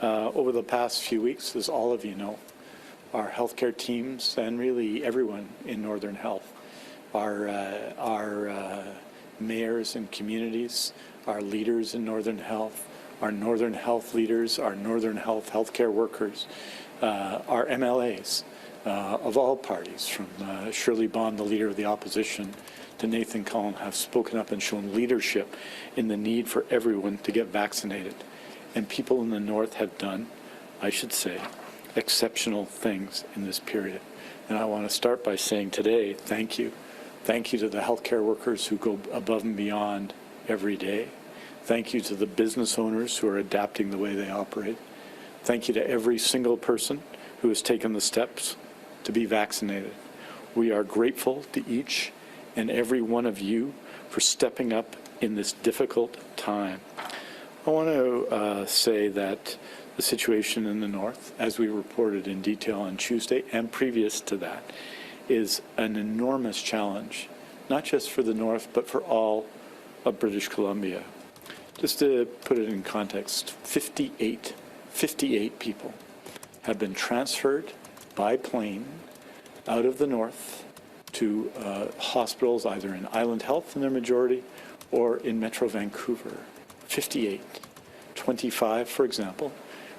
Over the past few weeks, as all of you know, our healthcare teams and really everyone in Northern Health, our mayors and communities, our leaders in Northern Health, our Northern Health leaders, our Northern Health healthcare workers, our MLAs of all parties, from Shirley Bond, the leader of the opposition, to Nathan Cullen, have spoken up and shown leadership in the need for everyone to get vaccinated. And people in the North have done, I should say, exceptional things in this period. And I want to start by saying today, thank you. Thank you to the healthcare workers who go above and beyond every day. Thank you to the business owners who are adapting the way they operate. Thank you to every single person who has taken the steps to be vaccinated. We are grateful to each and every one of you for stepping up in this difficult time. I want to say that the situation in the North, as we reported in detail on Tuesday and previous to that, is an enormous challenge, not just for the North, but for all of British Columbia. Just to put it in context, 58 people have been transferred by plane out of the North to hospitals, either in Island Health in their majority or in Metro Vancouver. 58. 25, for example,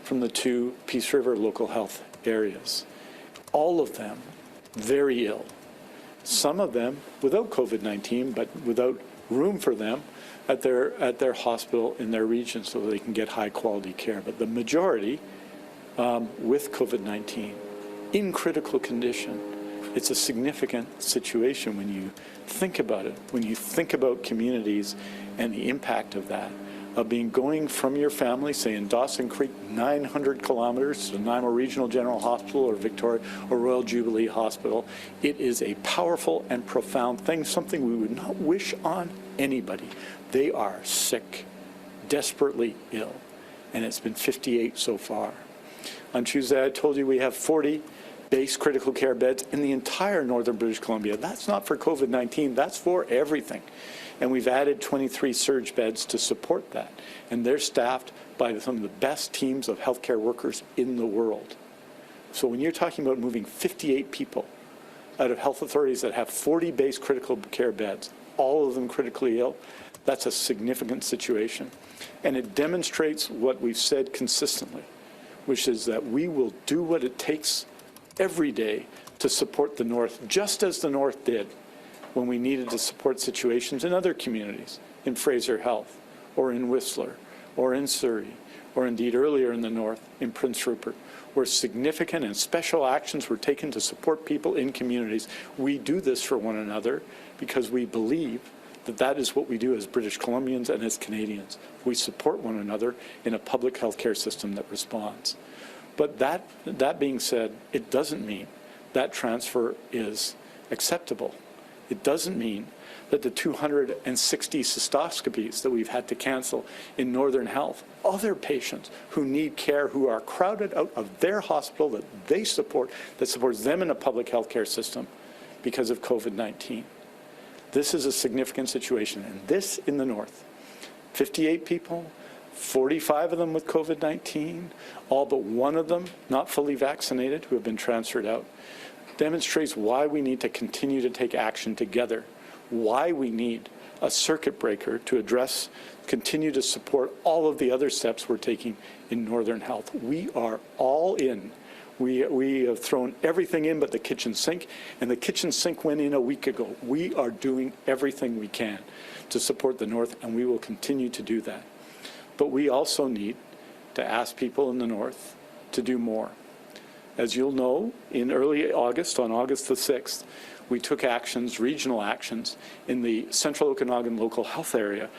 from the 2 Peace River local health areas. All of them very ill. Some of them without COVID-19, but without room for them at their hospital in their region so they can get high quality care. But the majority with COVID-19 in critical condition. It's a significant situation when you think about it, when you think about communities and the impact of that, of going from your family, say in Dawson Creek, 900 kilometers to Nanaimo Regional General Hospital or Victoria or Royal Jubilee Hospital. It is a powerful and profound thing, something we would not wish on anybody. They are sick, desperately ill, and it's been 58 so far. On Tuesday, I told you we have 40 base critical care beds in the entire northern British Columbia. That's not for COVID-19, that's for everything. And we've added 23 surge beds to support that. And they're staffed by some of the best teams of healthcare workers in the world. So when you're talking about moving 58 people out of health authorities that have 40 base critical care beds, all of them critically ill, that's a significant situation. And it demonstrates what we've said consistently, which is that we will do what it takes every day to support the North, just as the North did when we needed to support situations in other communities, in Fraser Health, or in Whistler, or in Surrey, or indeed earlier in the North, in Prince Rupert, where significant and special actions were taken to support people in communities. We do this for one another because we believe that that is what we do as British Columbians and as Canadians. We support one another in a public health care system that responds. But that being said, it doesn't mean that transfer is acceptable. It doesn't mean that the 260 cystoscopies that we've had to cancel in Northern Health, other patients who need care, who are crowded out of their hospital that they support, that supports them in a public health care system because of COVID-19. This is a significant situation, and this in the North. 58 people, 45 of them with COVID-19, all but one of them not fully vaccinated who have been transferred out, demonstrates why we need to continue to take action together, why we need a circuit breaker to address, continue to support all of the other steps we're taking in Northern Health. We are all in. We have thrown everything in but the kitchen sink, and the kitchen sink went in a week ago. We are doing everything we can to support the North, and we will continue to do that. But we also need to ask people in the North to do more. As you'll know, in early August, on August the 6th, we took actions, regional actions, in the Central Okanagan local health area,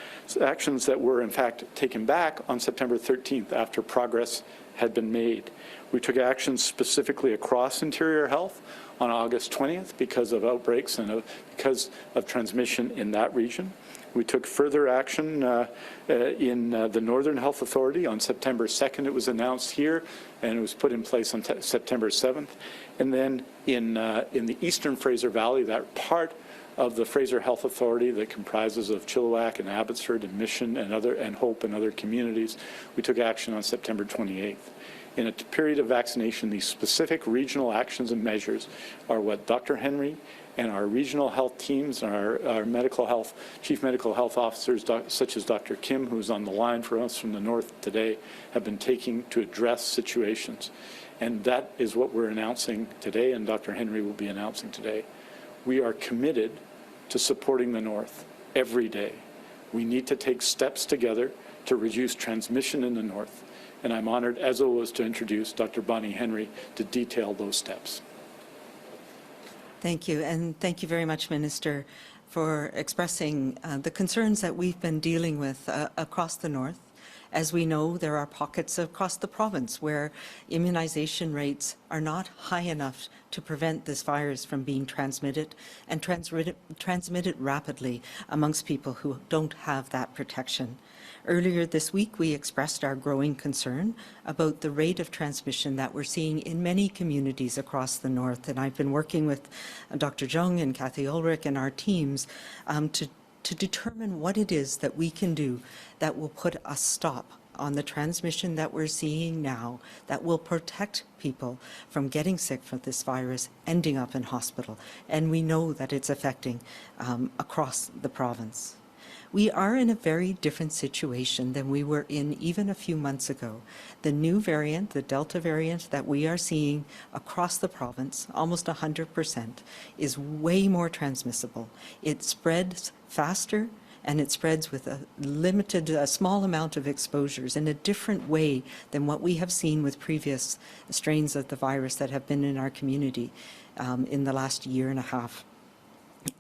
actions that were in fact taken back on September 13th after progress had been made. We took actions specifically across Interior Health on August 20th because of outbreaks and because of transmission in that region. We took further action in the Northern Health Authority on September 2nd. It was announced here, and it was put in place on September 7th. And then in the Eastern Fraser Valley, that part of the Fraser Health Authority that comprises of Chilliwack and Abbotsford and Mission and Hope and other communities, we took action on September 28th. In a period of vaccination, these specific regional actions and measures are what Dr. Henry and our regional health teams and our medical health, chief medical health officers, such as Dr. Kim, who's on the line for us from the north today, have been taking to address situations. And that is what we're announcing today, and Dr. Henry will be announcing today. We are committed to supporting the north every day. We need to take steps together to reduce transmission in the north. And I'm honored, as always, to introduce Dr. Bonnie Henry to detail those steps. Thank you, and thank you very much, Minister, for expressing the concerns that we've been dealing with across the north. As we know, there are pockets across the province where immunization rates are not high enough to prevent this virus from being transmitted and transmitted rapidly amongst people who don't have that protection. Earlier this week, we expressed our growing concern about the rate of transmission that we're seeing in many communities across the north. And I've been working with Dr. Jung and Kathy Ulrich and our teams to determine what it is that we can do that will put a stop on the transmission that we're seeing now, that will protect people from getting sick from this virus, ending up in hospital. And we know that it's affecting across the province. We are in a very different situation than we were in even a few months ago. The new variant, the Delta variant that we are seeing across the province, almost 100%, is way more transmissible. It spreads faster and it spreads with a small amount of exposures in a different way than what we have seen with previous strains of the virus that have been in our community in the last year and a half.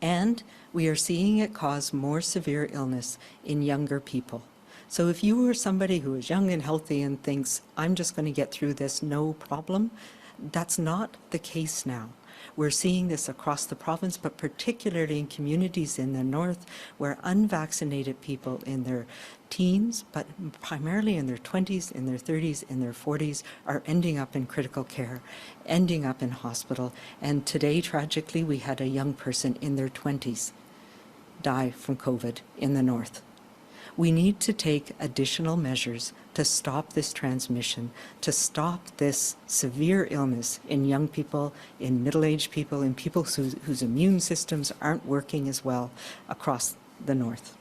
And we are seeing it cause more severe illness in younger people. So if you are somebody who is young and healthy and thinks, I'm just going to get through this, no problem, that's not the case now. We're seeing this across the province, but particularly in communities in the north where unvaccinated people in their teens, but primarily in their 20s, in their 30s, in their 40s, are ending up in critical care, ending up in hospital. And today, tragically, we had a young person in their 20s die from COVID in the north. We need to take additional measures to stop this transmission, to stop this severe illness in young people, in middle-aged people, in people whose immune systems aren't working as well across the north.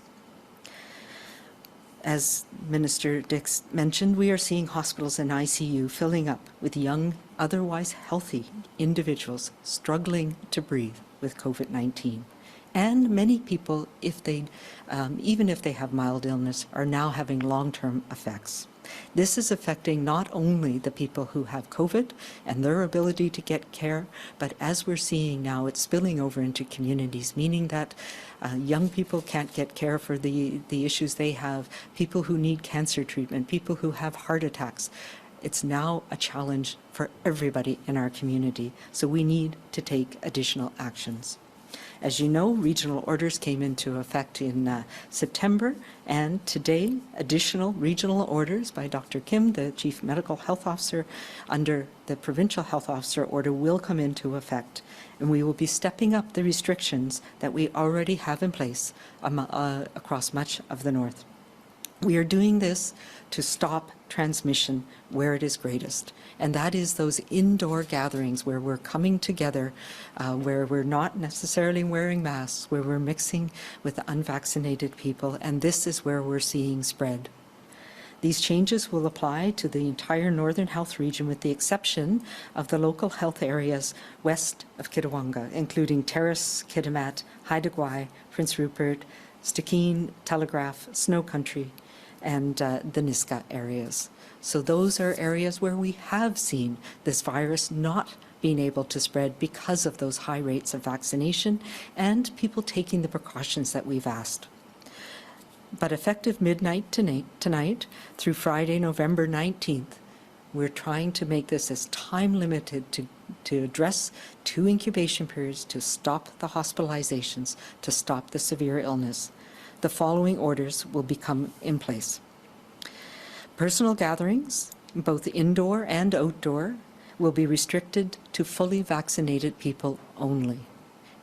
As Minister Dix mentioned, we are seeing hospitals and ICU filling up with young, otherwise healthy individuals struggling to breathe with COVID-19. And many people, even if they have mild illness, are now having long-term effects. This is affecting not only the people who have COVID and their ability to get care, but as we're seeing now, it's spilling over into communities, meaning that young people can't get care for the issues they have, people who need cancer treatment, people who have heart attacks. It's now a challenge for everybody in our community, so we need to take additional actions. As you know, regional orders came into effect in September, and today additional regional orders by Dr. Kim, the Chief Medical Health Officer, under the Provincial Health Officer order will come into effect. And we will be stepping up the restrictions that we already have in place across much of the north. We are doing this to stop transmission where it is greatest, and that is those indoor gatherings where we're coming together, where we're not necessarily wearing masks, where we're mixing with unvaccinated people, and this is where we're seeing spread. These changes will apply to the entire Northern Health region with the exception of the local health areas west of Kitawanga, including Terrace, Kitimat, Haida Gwaii, Prince Rupert, Stikine, Telegraph, Snow Country, and the Niska areas. So those are areas where we have seen this virus not being able to spread because of those high rates of vaccination and people taking the precautions that we've asked. But effective midnight tonight through Friday, November 19th, we're trying to make this as time limited to address 2 incubation periods, to stop the hospitalizations, to stop the severe illness. The following orders will become in place. Personal gatherings, both indoor and outdoor, will be restricted to fully vaccinated people only.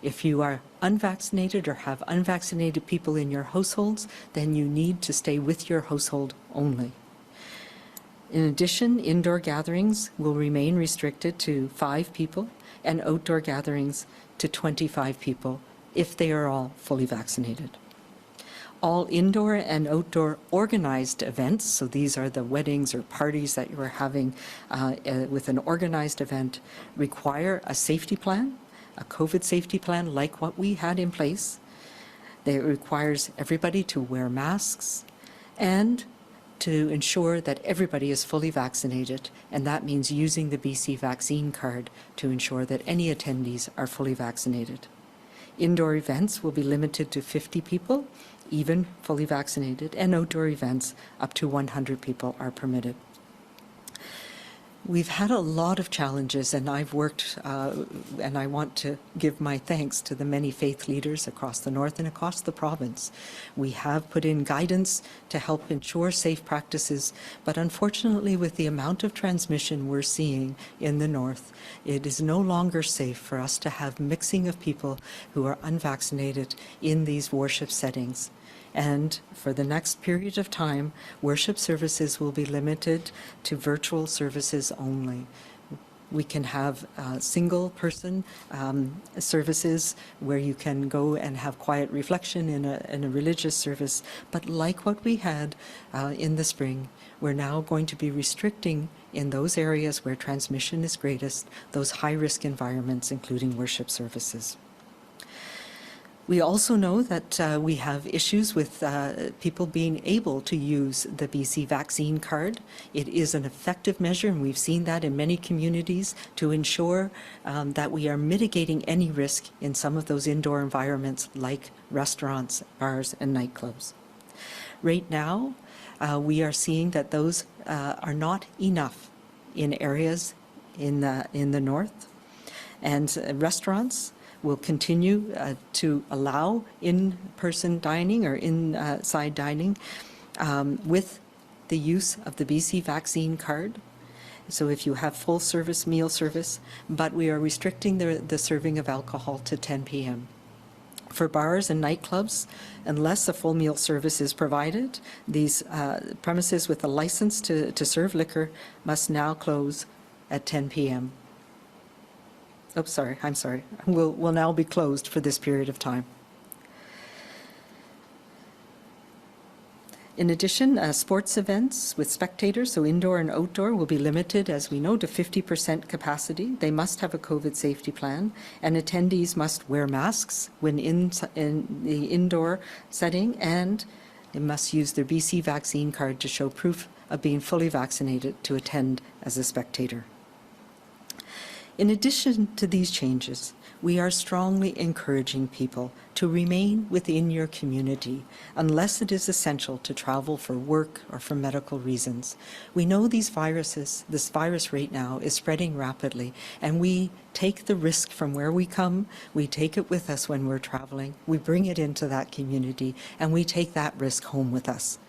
If you are unvaccinated or have unvaccinated people in your households, then you need to stay with your household only. In addition, indoor gatherings will remain restricted to 5 people and outdoor gatherings to 25 people if they are all fully vaccinated. All indoor and outdoor organized events, so these are the weddings or parties that you are having with an organized event, require a safety plan, a COVID safety plan like what we had in place. It requires everybody to wear masks and to ensure that everybody is fully vaccinated, and that means using the BC vaccine card to ensure that any attendees are fully vaccinated. Indoor events will be limited to 50 people, even fully vaccinated, and outdoor events up to 100 people are permitted. We've had a lot of challenges, and I've worked, and I want to give my thanks to the many faith leaders across the north and across the province. We have put in guidance to help ensure safe practices, but unfortunately with the amount of transmission we're seeing in the north, it is no longer safe for us to have mixing of people who are unvaccinated in these worship settings. And for the next period of time, worship services will be limited to virtual services only. We can have single-person services where you can go and have quiet reflection in a religious service, but like what we had in the spring, we're now going to be restricting in those areas where transmission is greatest, those high-risk environments, including worship services. We also know that we have issues with people being able to use the BC vaccine card. It is an effective measure, and we've seen that in many communities, to ensure that we are mitigating any risk in some of those indoor environments like restaurants, bars, and nightclubs. Right now, we are seeing that those are not enough in areas in the north, and restaurants will continue to allow in-person dining or inside dining with the use of the BC vaccine card. So if you have full service, meal service, but we are restricting the serving of alcohol to 10 p.m. For bars and nightclubs, unless a full meal service is provided, these premises with a license to serve liquor must now close at 10 p.m. Oh, sorry, I'm sorry. Will now be closed for this period of time. In addition, sports events with spectators, so indoor and outdoor, will be limited, as we know, to 50% capacity. They must have a COVID safety plan, and attendees must wear masks when in the indoor setting, and they must use their BC vaccine card to show proof of being fully vaccinated to attend as a spectator. In addition to these changes, we are strongly encouraging people to remain within your community unless it is essential to travel for work or for medical reasons. We know this virus right now is spreading rapidly, and we take the risk from where we come, we take it with us when we're traveling, we bring it into that community, and we take that risk home with us.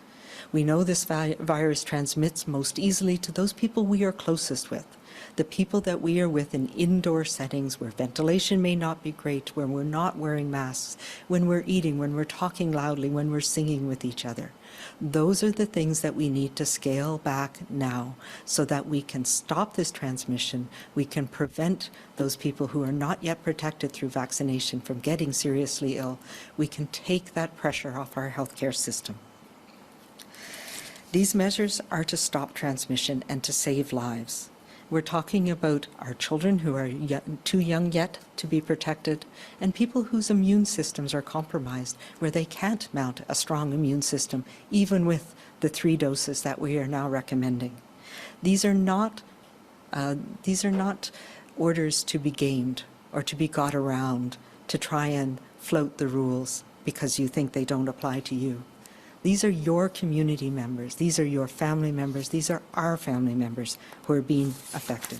We know this virus transmits most easily to those people we are closest with, the people that we are with in indoor settings where ventilation may not be great, where we're not wearing masks, when we're eating, when we're talking loudly, when we're singing with each other. Those are the things that we need to scale back now so that we can stop this transmission, we can prevent those people who are not yet protected through vaccination from getting seriously ill. We can take that pressure off our healthcare system. These measures are to stop transmission and to save lives. We're talking about our children who are too young yet to be protected, and people whose immune systems are compromised, where they can't mount a strong immune system, even with the 3 doses that we are now recommending. These are not orders to be gamed or to be got around to try and float the rules because you think they don't apply to you. These are your community members. These are your family members. These are our family members who are being affected.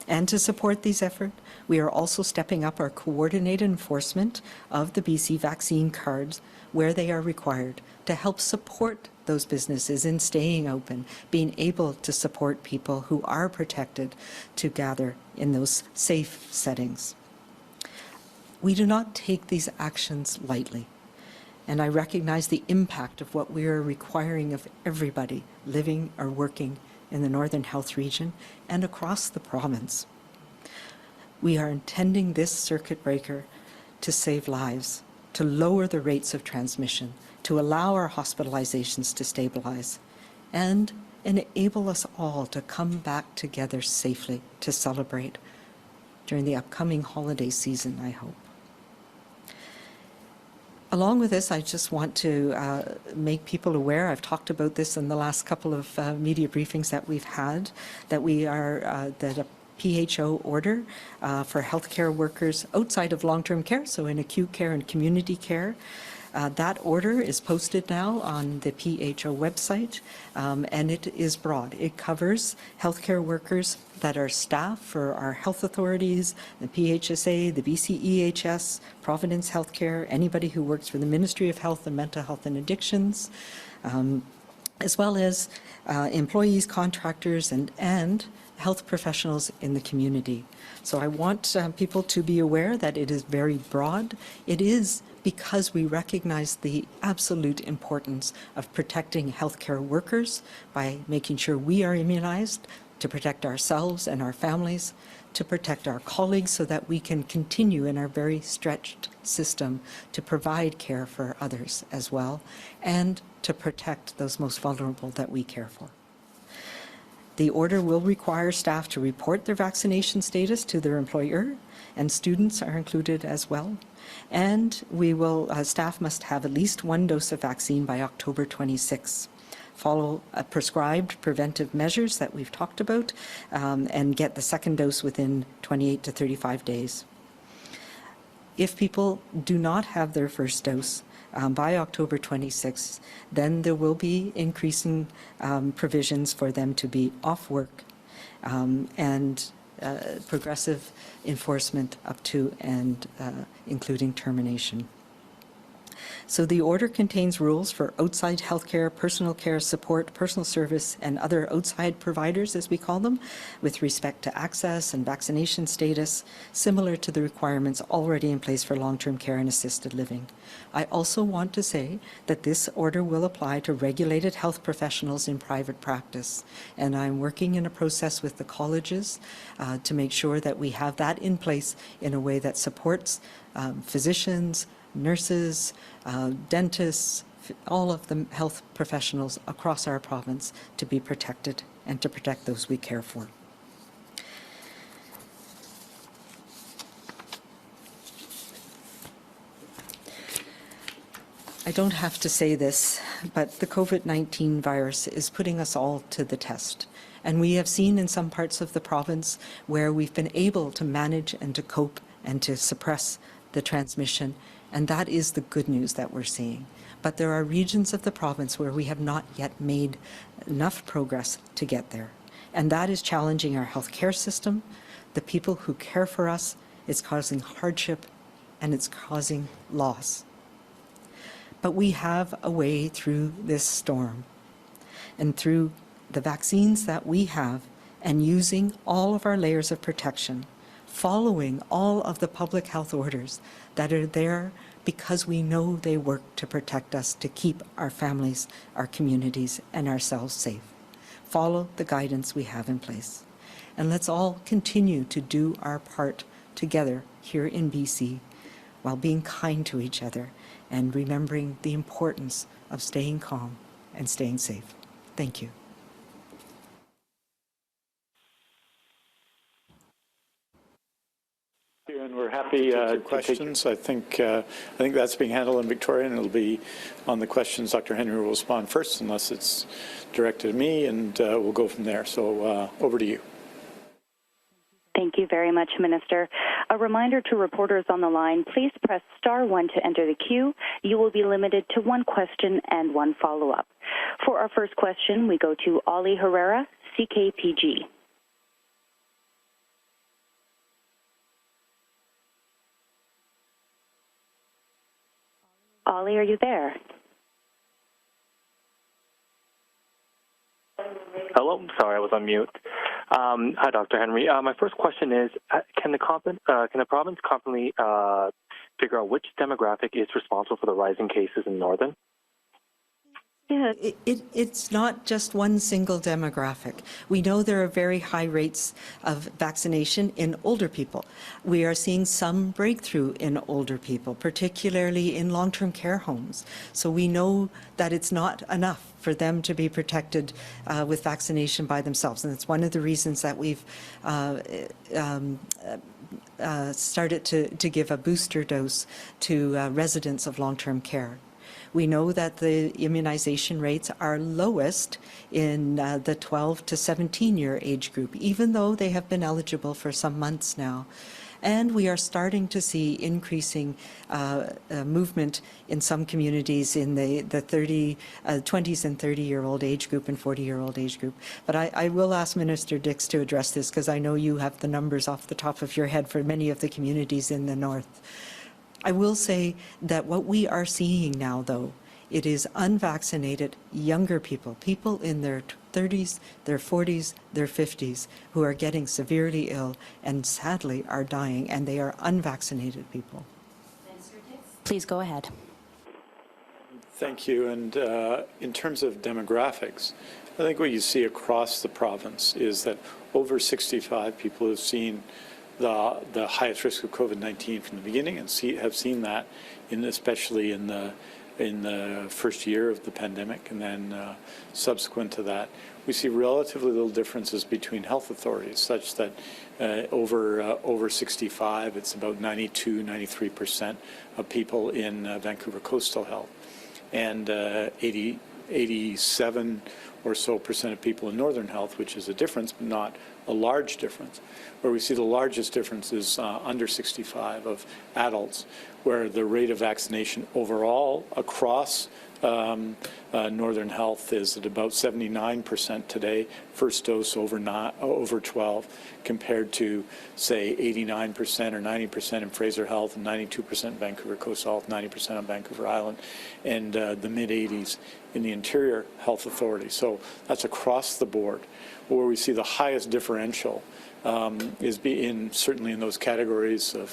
And to support these efforts, we are also stepping up our coordinated enforcement of the BC vaccine cards where they are required to help support those businesses in staying open, being able to support people who are protected to gather in those safe settings. We do not take these actions lightly, and I recognize the impact of what we are requiring of everybody living or working in the Northern Health Region and across the province. We are intending this circuit breaker to save lives, to lower the rates of transmission, to allow our hospitalizations to stabilize, and enable us all to come back together safely to celebrate during the upcoming holiday season, I hope. Along with this, I just want to make people aware, I've talked about this in the last couple of media briefings that we've had, that we are, that a PHO order for healthcare workers outside of long-term care, so in acute care and community care. That order is posted now on the PHO website, and it is broad. It covers healthcare workers that are staff for our health authorities, the PHSA, the BCEHS, Providence Healthcare, anybody who works for the Ministry of Health and Mental Health and Addictions, as well as employees, contractors, and health professionals in the community. So I want people to be aware that it is very broad. It is because we recognize the absolute importance of protecting healthcare workers by making sure we are immunized, to protect ourselves and our families, to protect our colleagues so that we can continue in our very stretched system to provide care for others as well, and to protect those most vulnerable that we care for. The order will require staff to report their vaccination status to their employer, and students are included as well. And we will, staff must have at least one dose of vaccine by October 26. Follow prescribed preventive measures that we've talked about, and get the second dose within 28 to 35 days. If people do not have their first dose by October 26th, then there will be increasing provisions for them to be off work and progressive enforcement up to and including termination. So the order contains rules for outside healthcare, personal care support, personal service, and other outside providers, as we call them, with respect to access and vaccination status, similar to the requirements already in place for long-term care and assisted living. I also want to say that this order will apply to regulated health professionals in private practice, and I'm working in a process with the colleges to make sure that we have that in place in a way that supports physicians, nurses, dentists, all of the health professionals across our province to be protected and to protect those we care for. I don't have to say this, but the COVID-19 virus is putting us all to the test. And we have seen in some parts of the province where we've been able to manage and to cope and to suppress the transmission, and that is the good news that we're seeing. But there are regions of the province where we have not yet made enough progress to get there. And that is challenging our healthcare system, the people who care for us. It's causing hardship and it's causing loss. But we have a way through this storm, and through the vaccines that we have and using all of our layers of protection, following all of the public health orders that are there because we know they work to protect us, to keep our families, our communities, and ourselves safe. Follow the guidance we have in place. And let's all continue to do our part together here in BC while being kind to each other and remembering the importance of staying calm and staying safe. Thank you. And we're happy to take questions. I think that's being handled in Victoria, and it'll be on the questions. Dr. Henry will respond first, unless it's directed at me, and we'll go from there. So over to you. Thank you very much, Minister. A reminder to reporters on the line, please press *1 to enter the queue. You will be limited to one question and one follow-up. For our first question, we go to Ollie Herrera, CKPG. Ollie, are you there? Hello, sorry, I was on mute. Hi, Dr. Henry. My first question is: can the province confidently figure out which demographic is responsible for the rising cases in Northern? Yeah, it's not just one single demographic. We know there are very high rates of vaccination in older people. We are seeing some breakthrough in older people, particularly in long-term care homes. So we know that it's not enough for them to be protected with vaccination by themselves. And it's one of the reasons that we've started to give a booster dose to residents of long-term care. We know that the immunization rates are lowest in the 12 to 17-year age group, even though they have been eligible for some months now. And we are starting to see increasing movement in some communities in the 20s and 30-year-old age group and 40-year-old age group. But I will ask Minister Dix to address this because I know you have the numbers off the top of your head for many of the communities in the north. I will say that what we are seeing now, though, it is unvaccinated younger people, people in their 30s, their 40s, their 50s, who are getting severely ill and sadly are dying, and they are unvaccinated people. Please go ahead. Thank you. And in terms of demographics, I think what you see across the province is that over 65 people have seen the highest risk of COVID-19 from the beginning, and have seen that especially in the first year of the pandemic, and then subsequent to that, we see relatively little differences between health authorities, such that over 65, it's about 93% of people in Vancouver Coastal Health, and 87 or so % of people in Northern Health, which is a difference, but not a large difference. Where we see the largest difference is under 65 of adults, where the rate of vaccination overall across Northern Health is at about 79% today, first dose over 12, compared to, say, 89% or 90% in Fraser Health, and 92% in Vancouver Coastal Health, 90% on Vancouver Island, and the mid-80s in the Interior Health Authority. So that's across the board. Where we see the highest differential is certainly in those categories of,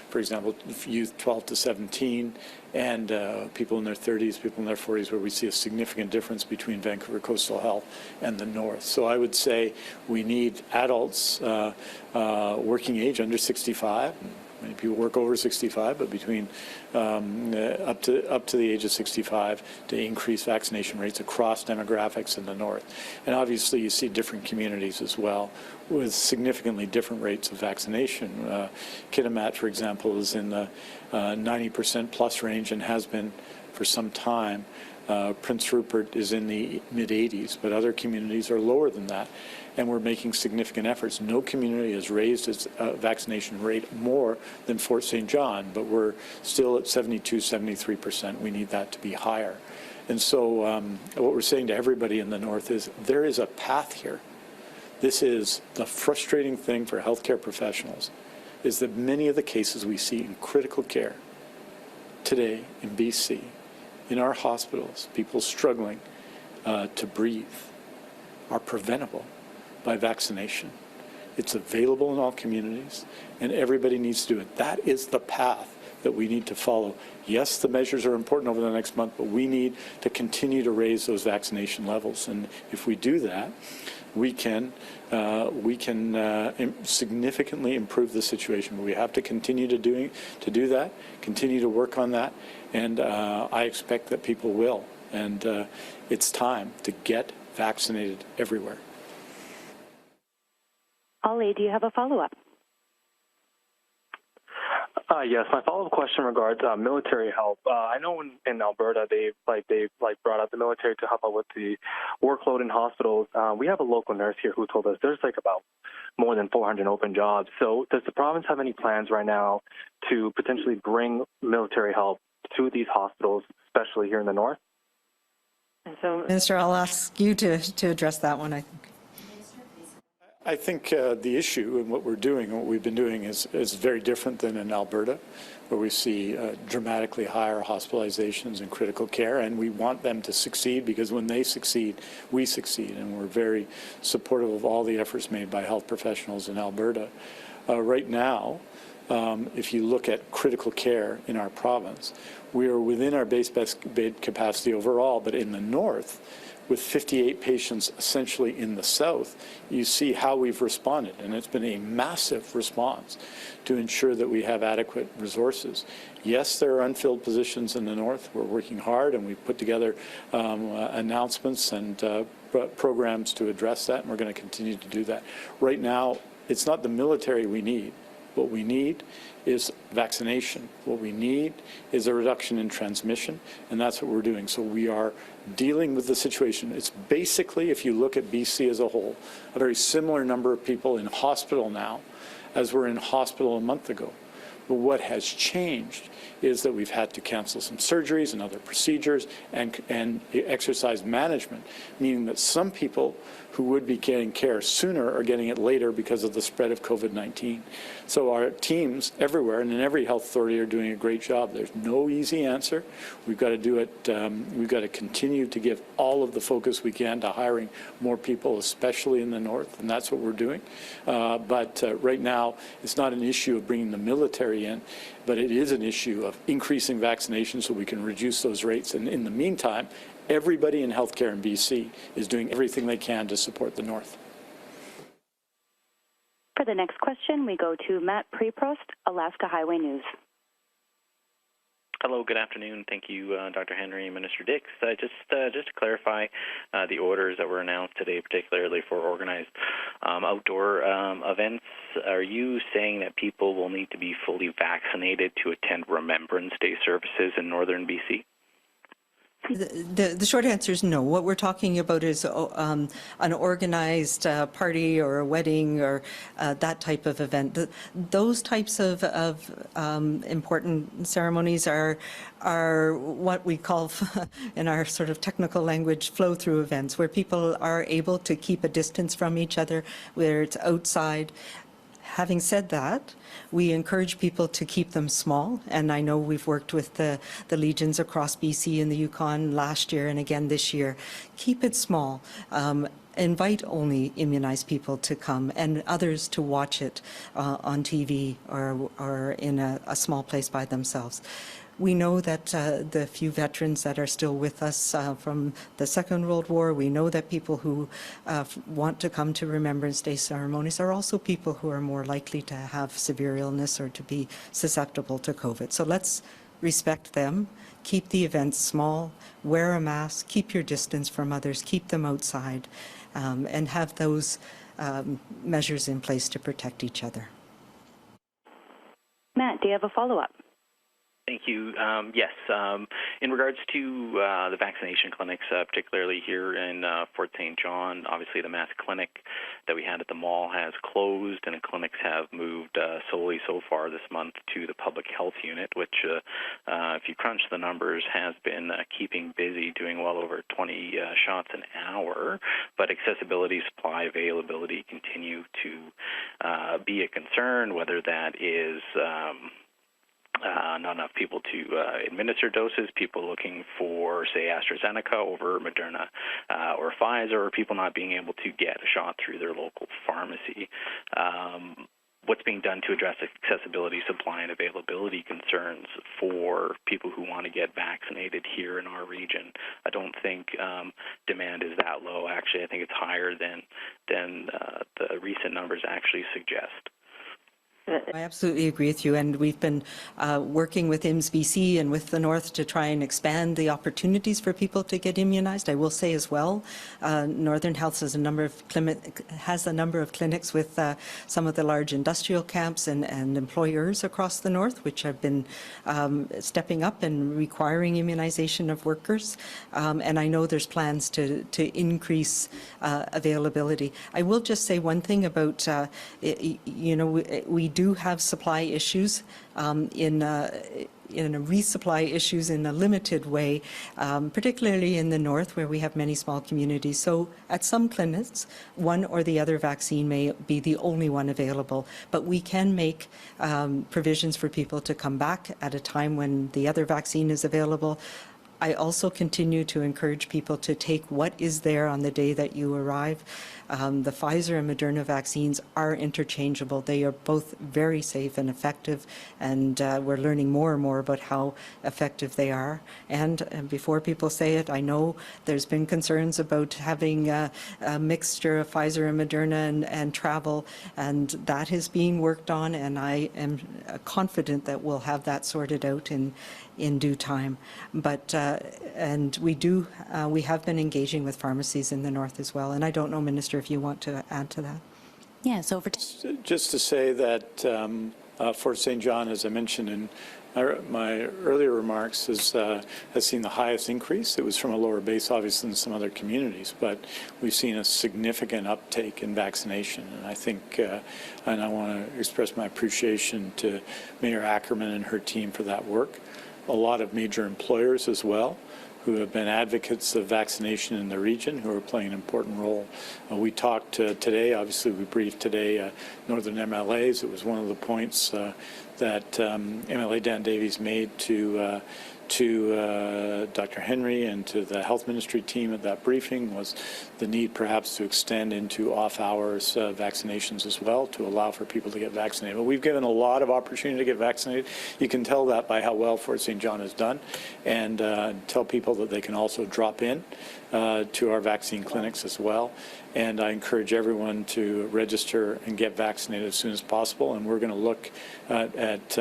for example, youth 12 to 17, and people in their 30s, people in their 40s, where we see a significant difference between Vancouver Coastal Health and the North. So I would say we need adults working age under 65. Many people work over 65, but between up to the age of 65 to increase vaccination rates across demographics in the North. And obviously you see different communities as well with significantly different rates of vaccination. Kitimat, for example, is in the 90% plus range and has been for some time. Prince Rupert is in the mid-80s, but other communities are lower than that. And we're making significant efforts. No community has raised its vaccination rate more than Fort St. John, but we're still at 72, 73%. We need that to be higher. And so what we're saying to everybody in the North is there is a path here. This is the frustrating thing for healthcare professionals, is that many of the cases we see in critical care today in BC, in our hospitals, people struggling to breathe, are preventable by vaccination. It's available in all communities, and everybody needs to do it. That is the path that we need to follow. Yes, the measures are important over the next month, but we need to continue to raise those vaccination levels. And if we do that, we can significantly improve the situation. But we have to continue to do that, continue to work on that, and I expect that people will. And it's time to get vaccinated everywhere. Ali, do you have a follow-up? Yes, my follow-up question regards military help. I know in Alberta they've brought out the military to help out with the workload in hospitals. We have a local nurse here who told us there's about more than 400 open jobs. So does the province have any plans right now to potentially bring military help to these hospitals, especially here in the North? And so, Minister, I'll ask you to address that one, I think. I think the issue and what we're doing and what we've been doing is very different than in Alberta, where we see dramatically higher hospitalizations in critical care, and we want them to succeed because when they succeed, we succeed, and we're very supportive of all the efforts made by health professionals in Alberta. Right now, if you look at critical care in our province, we are within our base bed capacity overall, but in the north, with 58 patients essentially in the south, you see how we've responded. And it's been a massive response to ensure that we have adequate resources. Yes, there are unfilled positions in the north. We're working hard, and we've put together announcements and programs to address that, and we're going to continue to do that. Right now, it's not the military we need. What we need is vaccination. What we need is a reduction in transmission, and that's what we're doing. So we are dealing with the situation. It's basically, if you look at BC as a whole, a very similar number of people in hospital now as were in hospital a month ago. But what has changed is that we've had to cancel some surgeries and other procedures and exercise management, meaning that some people who would be getting care sooner are getting it later because of the spread of COVID-19. So our teams everywhere and in every health authority are doing a great job. There's no easy answer. We've got to do it. We've got to continue to give all of the focus we can to hiring more people, especially in the north, and that's what we're doing. But right now, it's not an issue of bringing the military in, but it is an issue of increasing vaccination so we can reduce those rates. And in the meantime, everybody in healthcare in BC is doing everything they can to support the north. For the next question, we go to Matt Preprost, Alaska Highway News. Hello, good afternoon. Thank you, Dr. Henry and Minister Dix. Just to clarify the orders that were announced today, particularly for organized outdoor events, are you saying that people will need to be fully vaccinated to attend Remembrance Day services in northern BC? The short answer is no. What we're talking about is an organized party or a wedding or that type of event. Those types of important ceremonies are what we call, in our sort of technical language, flow-through events, where people are able to keep a distance from each other, where it's outside. Having said that, we encourage people to keep them small, and I know we've worked with the Legions across BC and the Yukon last year and again this year. Keep it small. Invite only immunized people to come and others to watch it on TV or in a small place by themselves. We know that the few veterans that are still with us from the Second World War, we know that people who want to come to Remembrance Day ceremonies are also people who are more likely to have severe illness or to be susceptible to COVID. So let's respect them, keep the events small, wear a mask, keep your distance from others, keep them outside, and have those measures in place to protect each other. Matt, do you have a follow-up? Thank you. Yes, in regards to the vaccination clinics, particularly here in Fort St. John, obviously the mass clinic that we had at the mall has closed, and the clinics have moved solely so far this month to the public health unit, which, if you crunch the numbers, has been keeping busy, doing well over 20 shots an hour. But accessibility, supply, availability continue to be a concern, whether that is not enough people to administer doses, people looking for, say, AstraZeneca over Moderna or Pfizer, or people not being able to get a shot through their local pharmacy. What's being done to address accessibility, supply, and availability concerns for people who want to get vaccinated here in our region? I don't think demand is that low. Actually, I think it's higher than the recent numbers actually suggest. I absolutely agree with you, and we've been working with IMS-BC and with the North to try and expand the opportunities for people to get immunized. I will say as well, Northern Health has a number of clinics with some of the large industrial camps and employers across the North, which have been stepping up and requiring immunization of workers. And I know there's plans to increase availability. I will just say one thing about, we do have supply issues in resupply issues in a limited way, particularly in the north where we have many small communities. So at some clinics, one or the other vaccine may be the only one available, but we can make provisions for people to come back at a time when the other vaccine is available. I also continue to encourage people to take what is there on the day that you arrive. The Pfizer and Moderna vaccines are interchangeable. They are both very safe and effective, and we're learning more and more about how effective they are. And before people say it, I know there's been concerns about having a mixture of Pfizer and Moderna and travel, and that is being worked on, and I am confident that we'll have that sorted out in due time. But and we have been engaging with pharmacies in the north as well. And I don't know, Minister, if you want to add to that. Yes, over to... Just to say that Fort St. John, as I mentioned in my earlier remarks, has seen the highest increase. It was from a lower base, obviously, than some other communities, but we've seen a significant uptake in vaccination. And I think, and I want to express my appreciation to Mayor Ackerman and her team for that work. A lot of major employers as well, who have been advocates of vaccination in the region, who are playing an important role. We talked today, obviously we briefed today Northern MLAs. It was one of the points that MLA Dan Davies made to Dr. Henry and to the health ministry team at that briefing was the need perhaps to extend into off-hours vaccinations as well to allow for people to get vaccinated. But we've given a lot of opportunity to get vaccinated. You can tell that by how well Fort St. John has done, and tell people that they can also drop in to our vaccine clinics as well. And I encourage everyone to register and get vaccinated as soon as possible. And we're going to look at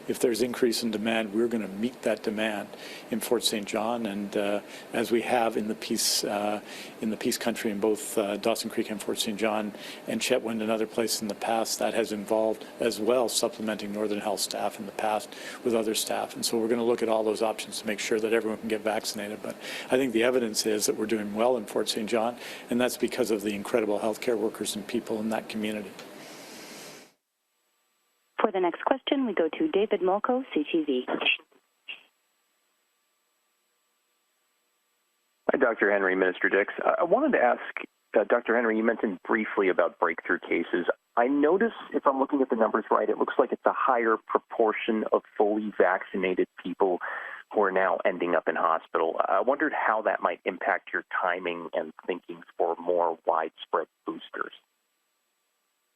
if there's increase in demand, we're going to meet that demand in Fort St. John, and as we have in the Peace Country in both Dawson Creek and Fort St. John and Chetwynd and other places in the past, that has involved as well supplementing Northern Health staff in the past with other staff. And so we're going to look at all those options to make sure that everyone can get vaccinated. But I think the evidence is that we're doing well in Fort St. John, and that's because of the incredible healthcare workers and people in that community. For the next question, we go to David Molko, CTV. Hi, Dr. Henry, Minister Dix. I wanted to ask, Dr. Henry, you mentioned briefly about breakthrough cases. I notice, if I'm looking at the numbers right, it looks like it's a higher proportion of fully vaccinated people who are now ending up in hospital. I wondered how that might impact your timing and thinking for more widespread boosters.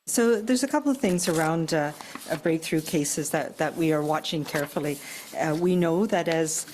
So there's a couple of things around breakthrough cases that we are watching carefully. We know that as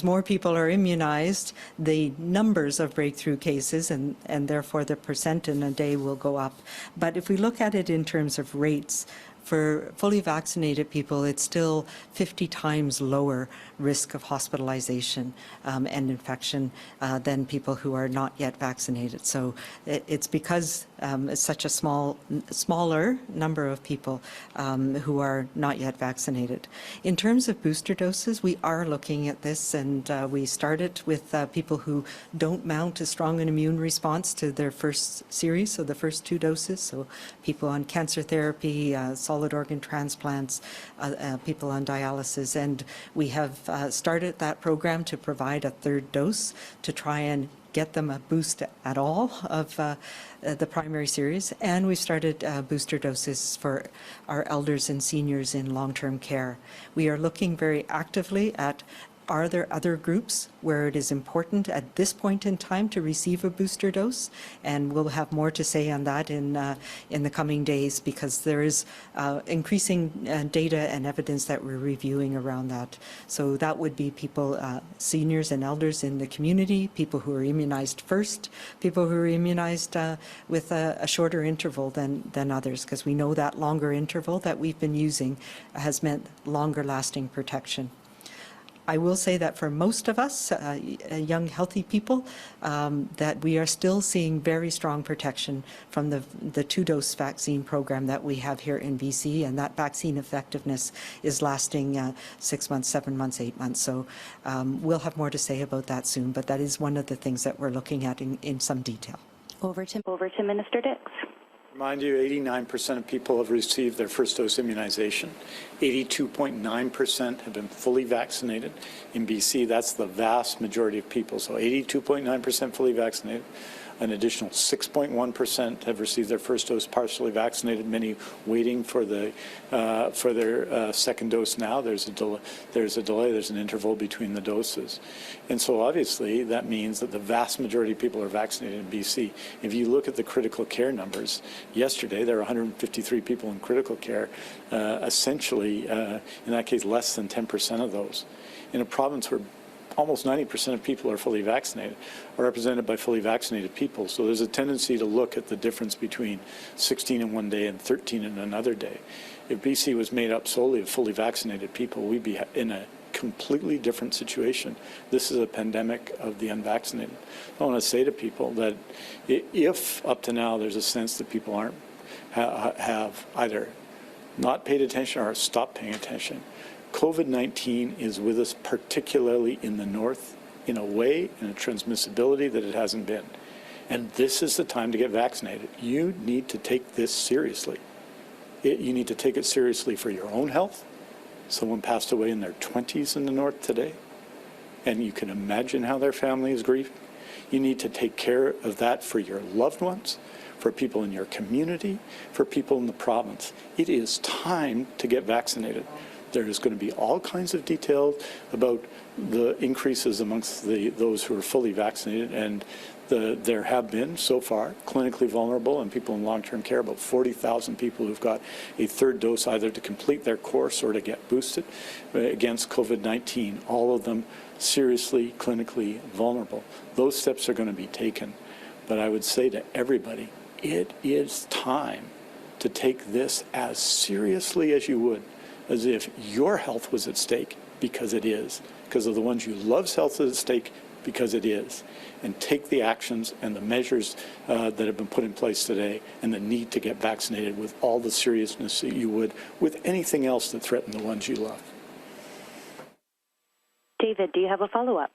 more people are immunized, the numbers of breakthrough cases and therefore the percent in a day will go up. But if we look at it in terms of rates, for fully vaccinated people, it's still 50 times lower risk of hospitalization and infection than people who are not yet vaccinated. So it's because it's such a smaller number of people who are not yet vaccinated. In terms of booster doses, we are looking at this, and we started with people who don't mount a strong immune response to their first series, so the first 2 doses, so people on cancer therapy, solid organ transplants, people on dialysis, and we have started that program to provide a 3rd dose to try and get them a boost at all of the primary series, and we started booster doses for our elders and seniors in long-term care. We are looking very actively at are there other groups where it is important at this point in time to receive a booster dose? And we'll have more to say on that in the coming days, because there is increasing data and evidence that we're reviewing around that. So that would be people, seniors and elders in the community, people who are immunized first, people who are immunized with a shorter interval than others, because we know that longer interval that we've been using has meant longer lasting protection. I will say that for most of us, young, healthy people, that we are still seeing very strong protection from the 2-dose vaccine program that we have here in BC, and that vaccine effectiveness is lasting 6 months, 7 months, 8 months. So we'll have more to say about that soon, but that is one of the things that we're looking at in some detail. Over to Minister Dix. Remind you, 89% of people have received their first dose immunization. 82.9% have been fully vaccinated in BC. That's the vast majority of people. So 82.9% fully vaccinated. An additional 6.1% have received their first dose partially vaccinated, many waiting for their second dose now. There's a delay, there's an interval between the doses. And so obviously that means that the vast majority of people are vaccinated in BC. If you look at the critical care numbers, yesterday there were 153 people in critical care, essentially, in that case, less than 10% of those. In a province where almost 90% of people are fully vaccinated, are represented by fully vaccinated people. So there's a tendency to look at the difference between 16 in one day and 13 in another day. If BC was made up solely of fully vaccinated people, we'd be in a completely different situation. This is a pandemic of the unvaccinated. I want to say to people that if up to now there's a sense that people have either not paid attention or stopped paying attention, COVID-19 is with us, particularly in the north, in a way, in a transmissibility that it hasn't been. And this is the time to get vaccinated. You need to take this seriously. You need to take it seriously for your own health. Someone passed away in their 20s in the north today, and you can imagine how their family is grieving. You need to take care of that for your loved ones, for people in your community, for people in the province. It is time to get vaccinated. There is going to be all kinds of details about the increases amongst those who are fully vaccinated, and there have been, so far, clinically vulnerable and people in long-term care, about 40,000 people who've got a third dose either to complete their course or to get boosted against COVID-19, all of them seriously clinically vulnerable. Those steps are going to be taken. But I would say to everybody, it is time to take this as seriously as you would as if your health was at stake, because it is, because of the ones you love's health is at stake, because it is, and take the actions and the measures that have been put in place today and the need to get vaccinated with all the seriousness that you would with anything else that threatened the ones you love. David, do you have a follow-up?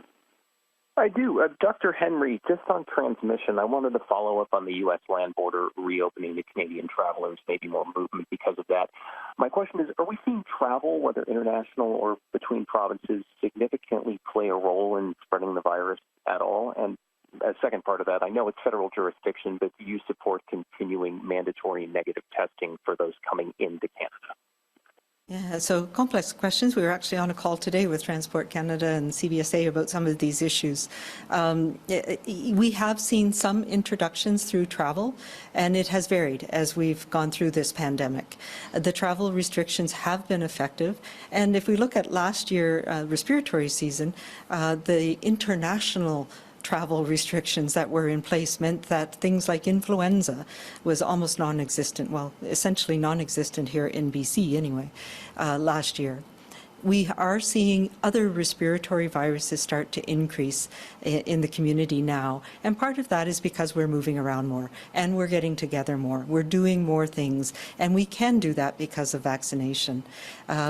I do. Dr. Henry, just on transmission, I wanted to follow up on the U.S. land border reopening to Canadian travelers, maybe more movement because of that. My question is, are we seeing travel, whether international or between provinces, significantly play a role in spreading the virus at all? And a second part of that, I know it's federal jurisdiction, but do you support continuing mandatory negative testing for those coming into Canada? Yeah, so complex questions. We were actually on a call today with Transport Canada and CBSA about some of these issues. We have seen some introductions through travel, and it has varied as we've gone through this pandemic. The travel restrictions have been effective, and if we look at last year respiratory season, the international travel restrictions that were in place meant that things like influenza was almost non-existent, well, essentially non-existent here in BC anyway, last year. We are seeing other respiratory viruses start to increase in the community now. And part of that is because we're moving around more and we're getting together more. We're doing more things, and we can do that because of vaccination.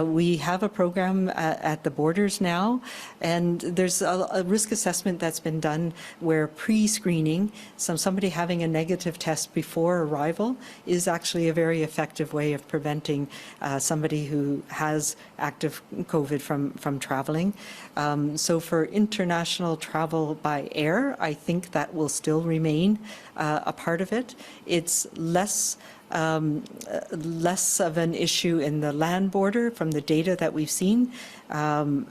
We have a program at the borders now, and there's a risk assessment that's been done where pre-screening, somebody having a negative test before arrival, is actually a very effective way of preventing somebody who has active COVID from traveling. So for international travel by air, I think that will still remain a part of it. It's less of an issue in the land border from the data that we've seen.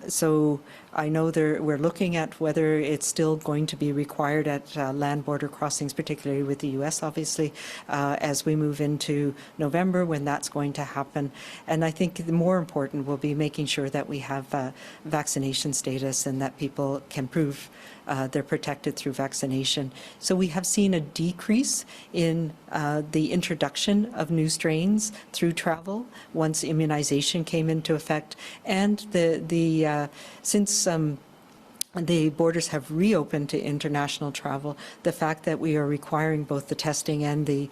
So I know we're looking at whether it's still going to be required at land border crossings, particularly with the U.S., obviously, as we move into November, when that's going to happen. And I think the more important will be making sure that we have vaccination status and that people can prove they're protected through vaccination. So we have seen a decrease in the introduction of new strains through travel once immunization came into effect, and since the borders have reopened to international travel, the fact that we are requiring both the testing and the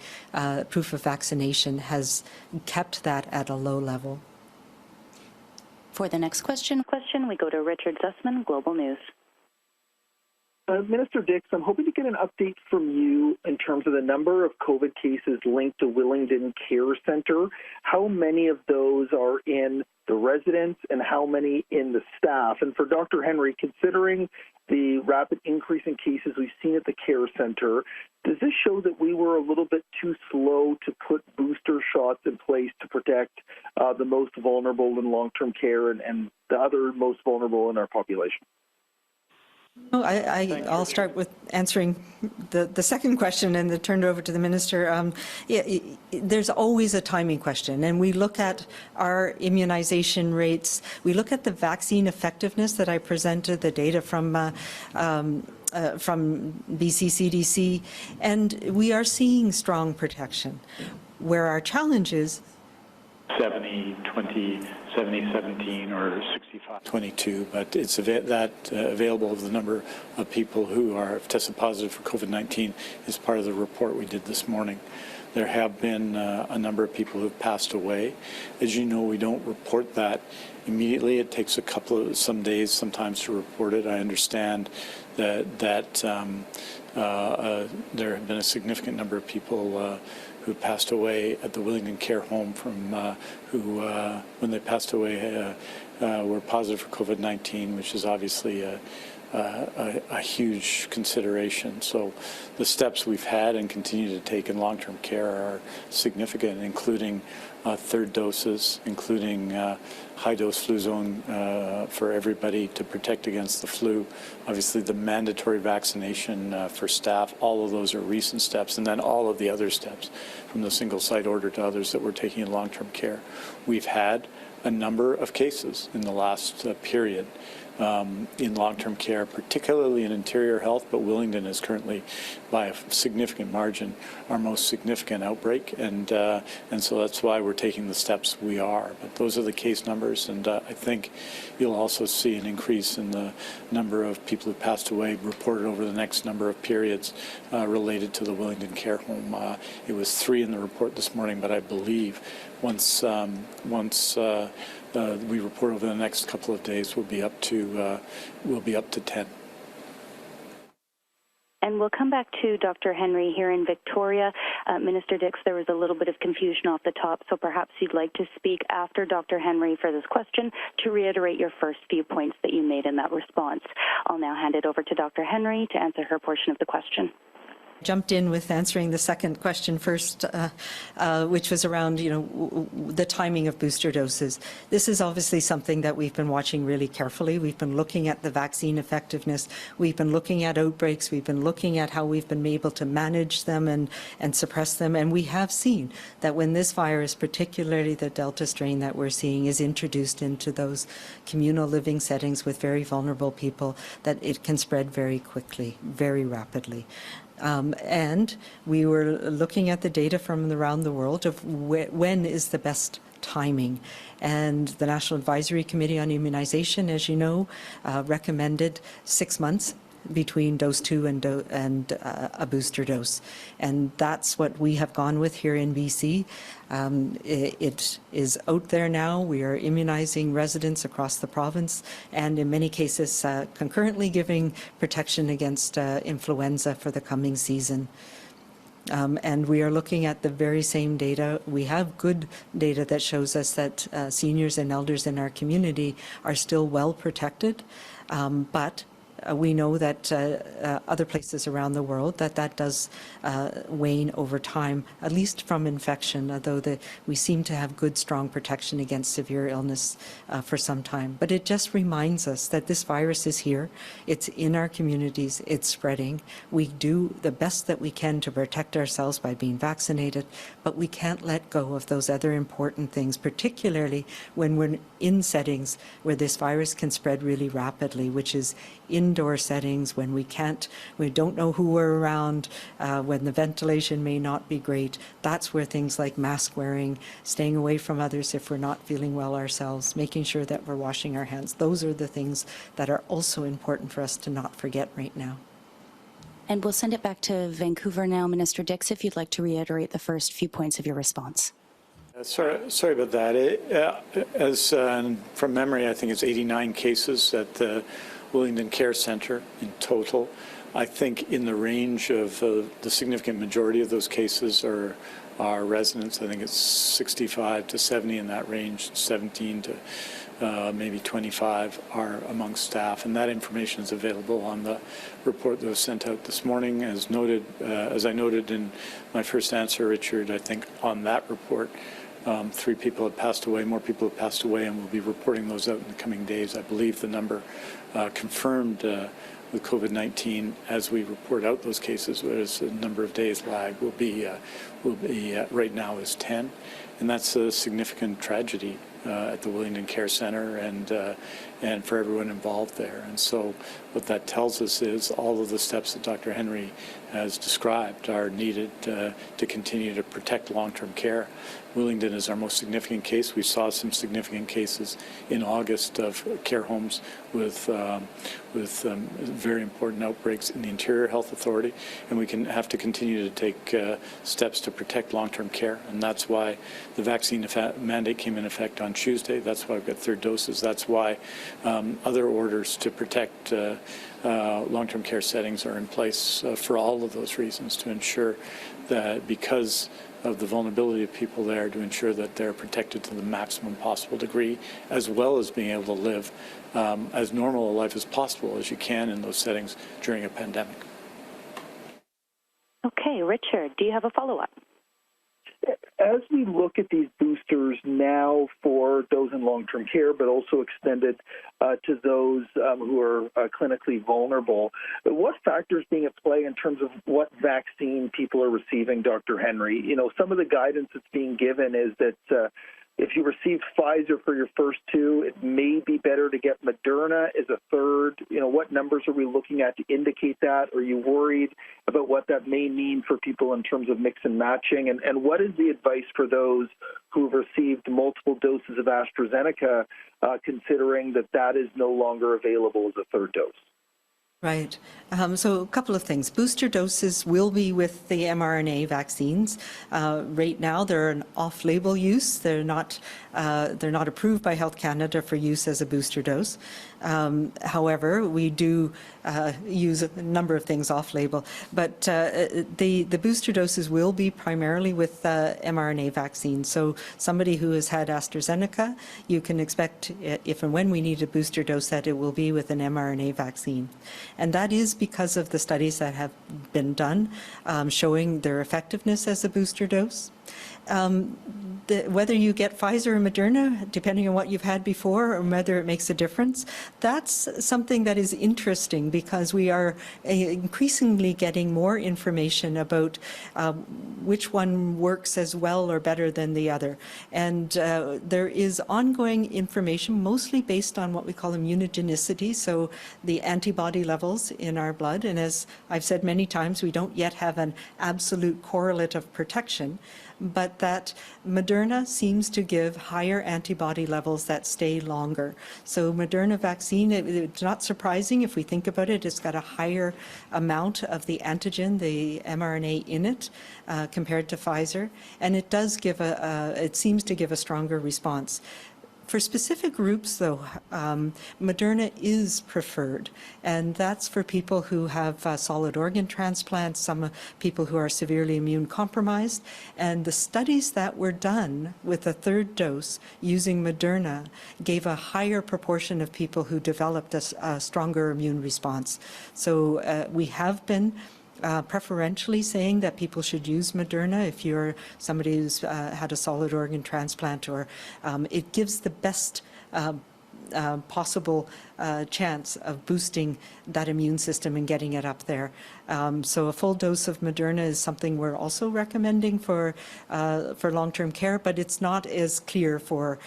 proof of vaccination has kept that at a low level. For the next question, We go to Richard Zussman, Global News. Minister Dix, I'm hoping to get an update from you in terms of the number of COVID cases linked to Willingdon Care Centre. How many of those are in the residents and how many in the staff? And for Dr. Henry, considering the rapid increase in cases we've seen at the care center, does this show that we were a little bit too slow to put booster shots in place to protect the most vulnerable in long-term care and the other most vulnerable in our population? No, I'll start with answering the second question and then turn it over to the Minister. There's always a timing question, and we look at our immunization rates. We look at the vaccine effectiveness that I presented, the data from BC CDC, and we are seeing strong protection. Where our challenge is 70, 20, 70, 17, or 65, 22, but it's available of the number of people who are tested positive for COVID-19 is part of the report we did this morning. There have been a number of people who have passed away. As you know, we don't report that immediately. It takes some days sometimes to report it. I understand that there have been a significant number of people who passed away at the Wellington Care Home from who, when they passed away, were positive for COVID-19, which is obviously a huge consideration. So the steps we've had and continue to take in long-term care are significant, including third doses, including high-dose flu zone for everybody to protect against the flu. Obviously, the mandatory vaccination for staff, all of those are recent steps, and then all of the other steps from the single-site order to others that we're taking in long-term care. We've had a number of cases in the last period in long-term care, particularly in interior health, but Wellington is currently, by a significant margin, our most significant outbreak, and so that's why we're taking the steps we are. But those are the case numbers, and I think you'll also see an increase in the number of people who passed away reported over the next number of periods related to the Wellington Care Home. It was 3 in the report this morning, but I believe once we report over the next couple of days, we'll be up to 10. And we'll come back to Dr. Henry here in Victoria. Minister Dix, there was a little bit of confusion off the top, so perhaps you'd like to speak after Dr. Henry for this question to reiterate your first few points that you made in that response. I'll now hand it over to Dr. Henry to answer her portion of the question. Jumped in with answering the second question first, which was around, the timing of booster doses. This is obviously something that we've been watching really carefully. We've been looking at the vaccine effectiveness. We've been looking at outbreaks. We've been looking at how we've been able to manage them and suppress them. And we have seen that when this virus, particularly the Delta strain that we're seeing, is introduced into those communal living settings with very vulnerable people, that it can spread very quickly, very rapidly. And we were looking at the data from around the world of when is the best timing. And the National Advisory Committee on Immunization, as you know, recommended 6 months between dose 2 and a booster dose. And that's what we have gone with here in BC. It is out there now. We are immunizing residents across the province and in many cases concurrently giving protection against influenza for the coming season. And we are looking at the very same data. We have good data that shows us that seniors and elders in our community are still well protected, but we know that other places around the world that does wane over time, at least from infection, although we seem to have good, strong protection against severe illness for some time. But it just reminds us that this virus is here. It's in our communities. It's spreading. We do the best that we can to protect ourselves by being vaccinated, but we can't let go of those other important things, particularly when we're in settings where this virus can spread really rapidly, which is indoor settings, when we don't know who we're around, when the ventilation may not be great. That's where things like mask wearing, staying away from others if we're not feeling well ourselves, making sure that we're washing our hands. Those are the things that are also important for us to not forget right now. And we'll send it back to Vancouver now. Minister Dix, if you'd like to reiterate the first few points of your response. Sorry about that. From memory, I think it's 89 cases at the Wellington Care Centre in total. I think in the range of the significant majority of those cases are residents. I think it's 65 to 70 in that range, 17 to maybe 25 are among staff, and that information is available on the report that was sent out this morning. As noted, as I noted in my first answer, Richard, I think on that report, 3 people have passed away, more people have passed away, and we'll be reporting those out in the coming days. I believe the number confirmed with COVID-19 as we report out those cases, whereas the number of days lag will be right now is 10, and that's a significant tragedy at the Willingdon Care Centre and for everyone involved there. And so what that tells us is all of the steps that Dr. Henry has described are needed to continue to protect long-term care. Willingdon is our most significant case. We saw some significant cases in August of care homes with very important outbreaks in the Interior Health Authority, and we have to continue to take steps to protect long-term care, and that's why the vaccine mandate came in effect on Tuesday. That's why we've got third doses. That's why other orders to protect long-term care settings are in place for all of those reasons, to ensure that because of the vulnerability of people there, to ensure that they're protected to the maximum possible degree, as well as being able to live as normal a life as possible as you can in those settings during a pandemic. Okay, Richard, do you have a follow-up? As we look at these boosters now for those in long-term care, but also extended to those who are clinically vulnerable, what factors being at play in terms of what vaccine people are receiving, Dr. Henry? You know, some of the guidance that's being given is that if you received Pfizer for your first 2, it may be better to get Moderna as a third. You know, what numbers are we looking at to indicate that? Are you worried about what that may mean for people in terms of mix and matching? And what is the advice for those who have received multiple doses of AstraZeneca, considering that is no longer available as a third dose? Right. So a couple of things. Booster doses will be with the mRNA vaccines. Right now, they're an off-label use. They're not approved by Health Canada for use as a booster dose. However, we do use a number of things off-label, but the booster doses will be primarily with mRNA vaccines. So somebody who has had AstraZeneca, you can expect, if and when we need a booster dose, that it will be with an mRNA vaccine. And that is because of the studies that have been done showing their effectiveness as a booster dose. Whether you get Pfizer or Moderna, depending on what you've had before, or whether it makes a difference, that's something that is interesting because we are increasingly getting more information about which one works as well or better than the other. And there is ongoing information, mostly based on what we call immunogenicity, so the antibody levels in our blood. And as I've said many times, we don't yet have an absolute correlate of protection, but that Moderna seems to give higher antibody levels that stay longer. So Moderna vaccine, it's not surprising if we think about it, it's got a higher amount of the antigen, the mRNA in it, compared to Pfizer, and it does give it seems to give a stronger response. For specific groups, though, Moderna is preferred, and that's for people who have solid organ transplants, some people who are severely immune compromised, and the studies that were done with a third dose using Moderna gave a higher proportion of people who developed a stronger immune response. So we have been preferentially saying that people should use Moderna if you're somebody who's had a solid organ transplant, or it gives the best possible chance of boosting that immune system and getting it up there. So a full dose of Moderna is something we're also recommending for long-term care, but it's not as clear for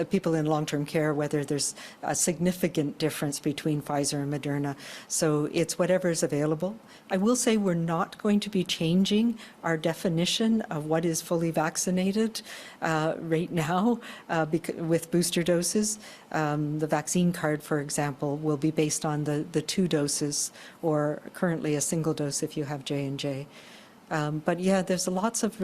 people in long-term care whether there's a significant difference between Pfizer and Moderna. So it's whatever's available. I will say we're not going to be changing our definition of what is fully vaccinated right now with booster doses. The vaccine card, for example, will be based on the 2 doses, or currently a single dose if you have J&J. But yeah, there's lots of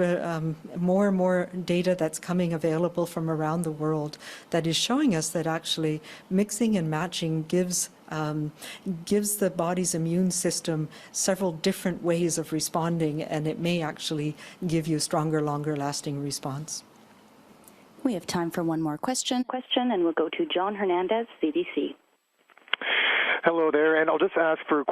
more and more data that's coming available from around the world that is showing us that actually mixing and matching gives the body's immune system several different ways of responding, and it may actually give you a stronger, longer lasting response. We have time for one more question. And we'll go to John Hernandez, CBC. Hello there, and I'll just ask for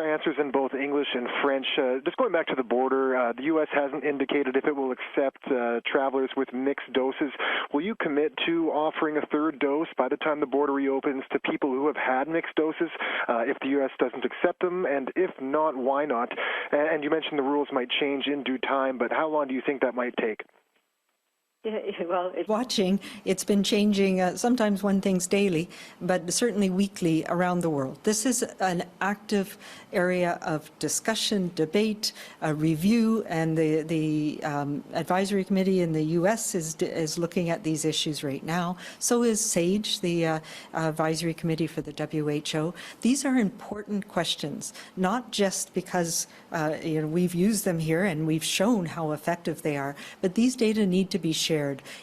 answers in both English and French. Just going back to the border, the U.S. hasn't indicated if it will accept travelers with mixed doses. Will you commit to offering a third dose by the time the border reopens to people who have had mixed doses if the U.S. doesn't accept them? And if not, why not? And you mentioned the rules might change in due time, but how long do you think that might take? Well, watching, it's been changing, sometimes one thing's daily, but certainly weekly around the world. This is an active area of discussion, debate, review, and the advisory committee in the U.S. is looking at these issues right now. So is SAGE, the advisory committee for the WHO. These are important questions, not just because we've used them here and we've shown how effective they are, but these data need to be shared.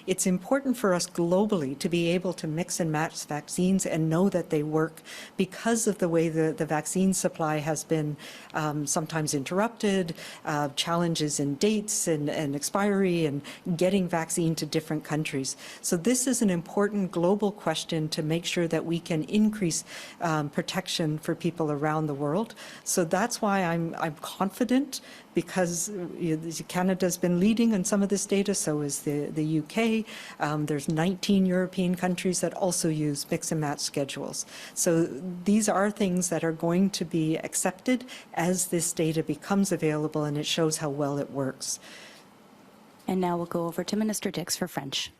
It's important for us globally to be able to mix and match vaccines and know that they work because of the way the vaccine supply has been sometimes interrupted, challenges in dates and expiry and getting vaccine to different countries. So this is an important global question to make sure that we can increase protection for people around the world. So that's why I'm confident, because Canada's been leading on some of this data, so is the UK. There's 19 European countries that also use mix and match schedules. So these are things that are going to be accepted as this data becomes available and it shows how well it works. And now we'll go over to Minister Dix for French.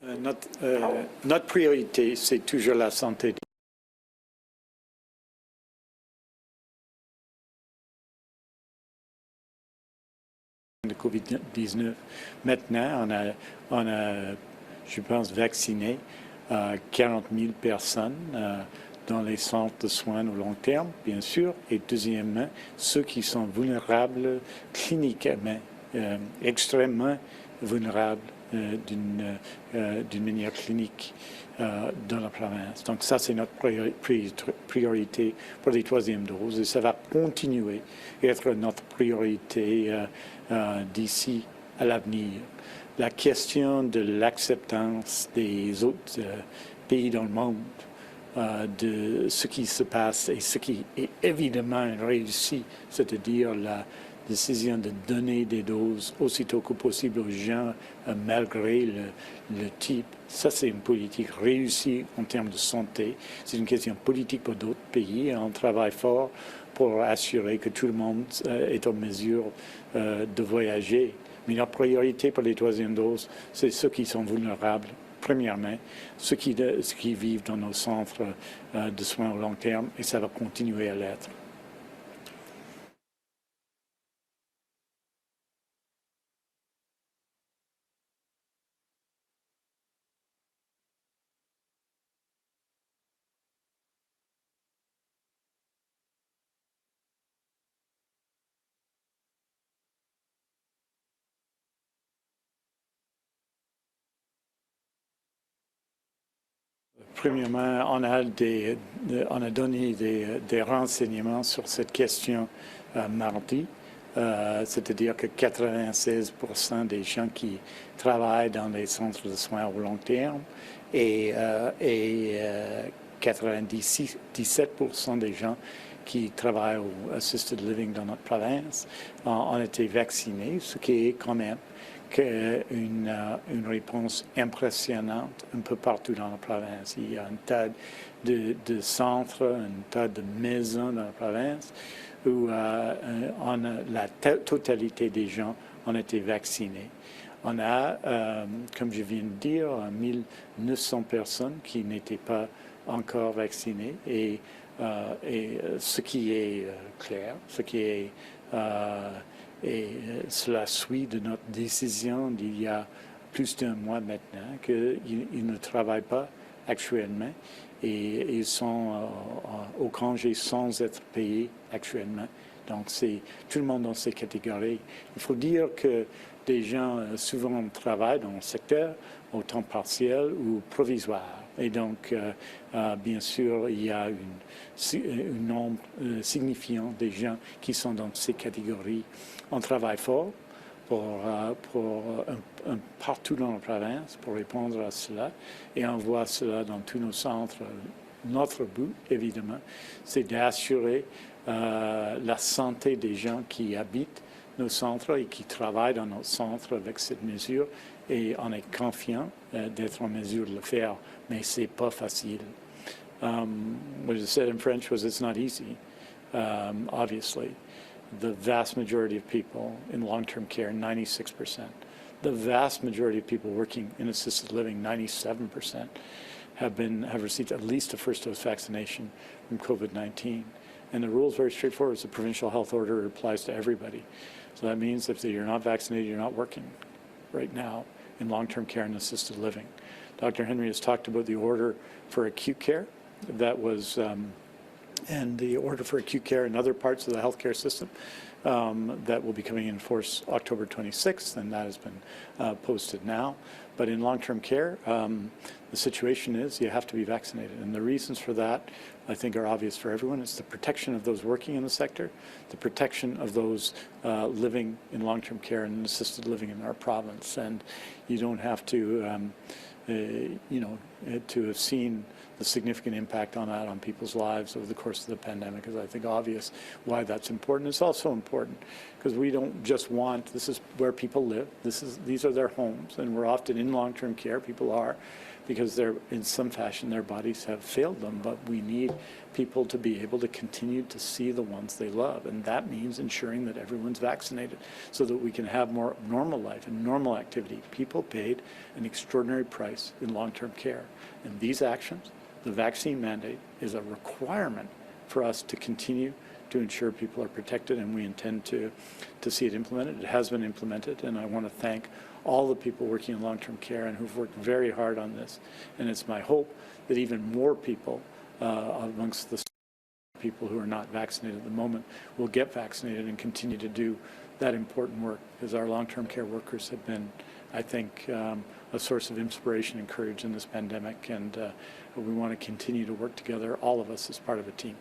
Notre priorité, c'est toujours la santé. Le COVID-19. Maintenant, on a, je pense, vacciné 40 000 personnes dans les centres de soins au long terme, bien sûr, et deuxièmement, ceux qui sont vulnérables cliniquement, extrêmement vulnérables d'une manière clinique dans la province. Donc ça, c'est notre priorité pour les troisièmes doses et ça va continuer à être notre priorité d'ici à l'avenir. La question de l'acceptance des autres pays dans le monde de ce qui se passe et ce qui est évidemment réussi, c'est-à-dire la décision de donner des doses aussitôt que possible aux gens malgré le type. Ça, c'est une politique réussie en termes de santé. C'est une question politique pour d'autres pays et on travaille fort pour assurer que tout le monde est en mesure de voyager. Mais notre priorité pour les troisièmes doses, c'est ceux qui sont vulnérables, premièrement, ceux qui vivent dans nos centres de soins au long terme, et ça va continuer à l'être. Premièrement, on a donné des renseignements sur cette question mardi, c'est-à-dire que 96% des gens qui travaillent dans les centres de soins au long terme et 97% des gens qui travaillent au assisted living dans notre province ont été vaccinés, ce qui est quand même une réponse impressionnante un peu partout dans la province. Il y a un tas de centres, un tas de maisons dans la province où la totalité des gens ont été vaccinés. On a, comme je viens de dire, 1900 personnes qui n'étaient pas encore vaccinées et ce qui est clair, ce qui est et cela suit de notre décision d'il y a plus d'un mois maintenant qu'ils ne travaillent pas actuellement et ils sont au congé sans être payés actuellement. Donc c'est tout le monde dans ces catégories. Il faut dire que des gens souvent travaillent dans le secteur au temps partiel ou provisoire. Et donc, bien sûr, il y a un nombre signifiant de gens qui sont dans ces catégories. On travaille fort partout dans la province pour répondre à cela et on voit cela dans tous nos centres. Notre but, évidemment, c'est d'assurer la santé des gens qui habitent nos centres et qui travaillent dans nos centres avec cette mesure et on est confiant d'être en mesure de le faire, mais c'est pas facile. What I said in French was it's not easy, obviously. The vast majority of people in long-term care, 96%. The vast majority of people working in assisted living, 97%, have received at least a first dose vaccination from COVID-19. And the rule is very straightforward. It's a provincial health order. It applies to everybody. So that means if you're not vaccinated, you're not working right now in long-term care and assisted living. Dr. Henry has talked about the order for acute care that was and the order for acute care in other parts of the healthcare system that will be coming in force October 26th, and that has been posted now. But in long-term care, the situation is you have to be vaccinated. And the reasons for that, I think, are obvious for everyone. It's the protection of those working in the sector, the protection of those living in long-term care and assisted living in our province. And you don't have to, to have seen the significant impact on that on people's lives over the course of the pandemic is, I think, obvious why that's important. It's also important because we don't just want, this is where people live, these are their homes, and we're often in long-term care, people are, because they're, in some fashion, their bodies have failed them, but we need people to be able to continue to see the ones they love, and that means ensuring that everyone's vaccinated so that we can have more normal life and normal activity. People paid an extraordinary price in long-term care, and these actions, the vaccine mandate, is a requirement for us to continue to ensure people are protected, and we intend to see it implemented. It has been implemented, and I want to thank all the people working in long-term care and who've worked very hard on this. And it's my hope that even more people amongst the people who are not vaccinated at the moment will get vaccinated and continue to do that important work, because our long-term care workers have been, I think, a source of inspiration and courage in this pandemic, and we want to continue to work together, all of us, as part of a team.